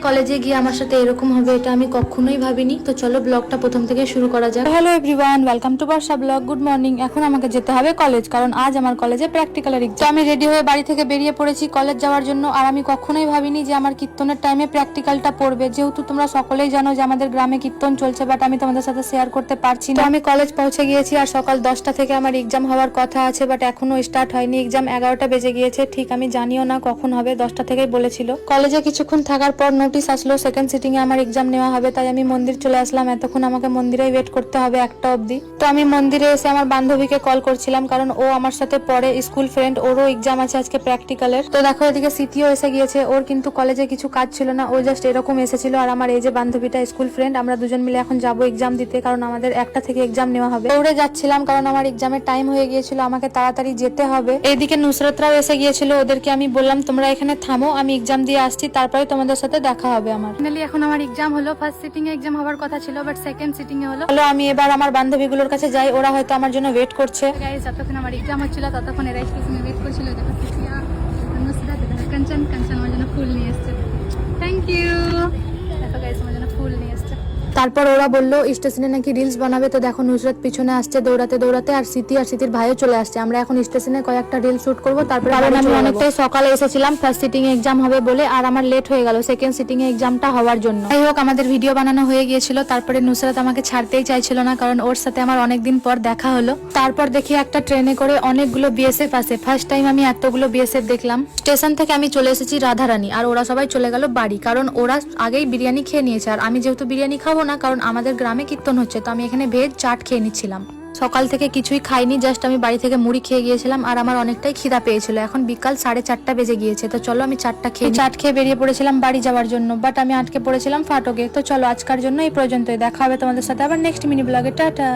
কলেজে গিয়ে আমার সাথে এরকম হবে এটা আমি কখনোই ভাবিনি। তো চলো ব্লগটা প্রথম থেকে শুরু করা যাক। Hello everyone, welcome to Barsha blog. Good morning. এখন আমাকে যেতে হবে কলেজ, কারণ আজ আমার কলেজে প্র্যাকটিক্যালের এক্সাম। তো আমি রেডি হয়ে বাড়ি থেকে বেরিয়ে পড়েছি কলেজ যাওয়ার জন্য। আর আমি কখনোই ভাবিনি যে আমার কীর্তনের টাইমে প্র্যাকটিক্যালটা পড়বে, যেহেতু তোমরা সকলেই জানো যে আমাদের গ্রামে কীর্তন চলছে, বাট আমি তোমাদের সাথে শেয়ার করতে পারছি না। আমি কলেজ পৌঁছে গিয়েছি আর সকাল 10টা থেকে আমার এক্সাম হওয়ার কথা আছে, বাট এখনো স্টার্ট হয়নি। এক্সাম 11টা বেজে গিয়েছে, ঠিক আমি জানিও না কখন হবে, 10টা থেকেই বলেছিল। কলেজে কিছুক্ষণ থাকার পর নোটিশ আসলো সেকেন্ড সিটিং এ আমার এক্সাম নেওয়া হবে, তাই আমি মন্দির চলে আসলাম। এতক্ষণ আমাকে মন্দিরেই ওয়েট করতে হবে 1টা অবধি। তো আমি মন্দিরে এসে আমার বান্ধবীকে কল করছিলাম, কারণ ও আমার সাথে পড়ে, স্কুল ফ্রেন্ড, ওরও এক্সাম আছে আজকে প্র্যাকটিক্যালের। তো দেখো এদিকে সিটিও এসে গিয়েছে। ওর কিন্তু কলেজে কিছু কাজ ছিল না, ও জাস্ট এরকম এসেছিল। আর আমার এই যে বান্ধবীটা স্কুল ফ্রেন্ড, আমরা দুজন মিলে এখন যাবো এক্সাম দিতে, কারণ আমাদের 1টা থেকে এক্সাম নেওয়া হবে। দৌড়ে যাচ্ছিলাম কারণ আমার এক্সামের টাইম হয়ে গিয়েছিল, আমাকে তাড়াতাড়ি যেতে হবে। এইদিকে নুসরাতরাও এসে গিয়েছিল, ওদেরকে আমি বললাম তোমরা এখানে থামো, আমি এক্সাম দিয়ে আসছি, তারপরে তোমাদের সাথে দেখা হবে আমার। ফাইনালি এখন আমার এক্সাম হলো। ফার্স্ট সিটিং এ এক্সাম হওয়ার কথা ছিল, বাট সেকেন্ড সিটিং এ হলো। আমি এবার আমার বান্ধবীগুলোর কাছে যাই, ওরা হয়তো আমার জন্য ওয়েট করছে। গাইস, যতক্ষণ আমার এক্সাম হচ্ছিল ততক্ষণ এরা স্টেশনে ওয়েট করছিল। দেখো সিটিয়া, নুসরাত, দেখো কাঞ্চন আমার জন্য ফুল নিয়ে এসেছে। Thank you. দেখো গাইস, আমার জন্য ফুল নিয়ে এসেছে। তারপর ওরা বললো স্টেশনে নাকি রিলস বানাবে। তো দেখো নুসরাত পিছনে আসছে দৌড়াতে দৌড়াতে, আর সিটি আর সিটির ভাইও চলে আসছে। আমরা এখন স্টেশনে কয়েকটা রিল শুট করবো, তারপরে আমি অনেকটাই সকালে এসেছিলাম ফার্স্ট সিটিং এ এক্সাম হবে বলে, আর আমার লেট হয়ে গেল সেকেন্ড সিটিং এ এক্সামটা হওয়ার জন্য। যাই হোক, আমাদের ভিডিও বানানো হয়ে গিয়েছিল। তারপরে নুসরাত আমাকে ছাড়তেই চাইছিল না, কারণ ওর সাথে আমার অনেকদিন পর দেখা হলো। তারপর দেখি একটা ট্রেনে করে অনেকগুলো বিএসএফ আসে। ফার্স্ট টাইম আমি এতগুলো বিএসএফ দেখলাম। স্টেশন থেকে আমি চলে এসেছি রাধারানী, আর ওরা সবাই চলে গেল বাড়ি, কারণ ওরা আগেই বিরিয়ানি খেয়ে নিয়েছে। আর আমি যেহেতু বিরিয়ানি খাবো না, কারণ আমাদের গ্রামে কীর্তন হচ্ছে, তো আমি এখানে ভেজ চাট খেয়ে নিচ্ছিলাম। সকাল থেকে কিছুই খাইনি, জাস্ট আমি বাড়ি থেকে মুড়ি খেয়ে গিয়েছিলাম। আর আমার অনেকটাই খিদা পেয়েছিল। এখন বিকাল 4:30 বেজে গিয়েছে। তো চলো আমি চাট খেয়ে বেরিয়ে পড়েছিলাম বাড়ি যাওয়ার জন্য, বাট আমি আটকে পড়েছিলাম ফাটকে। তো চলো আজকের জন্য এই পর্যন্তই, দেখা হবে তোমাদের সাথে আবার নেক্সট মিনি ব্লগে। টাটা।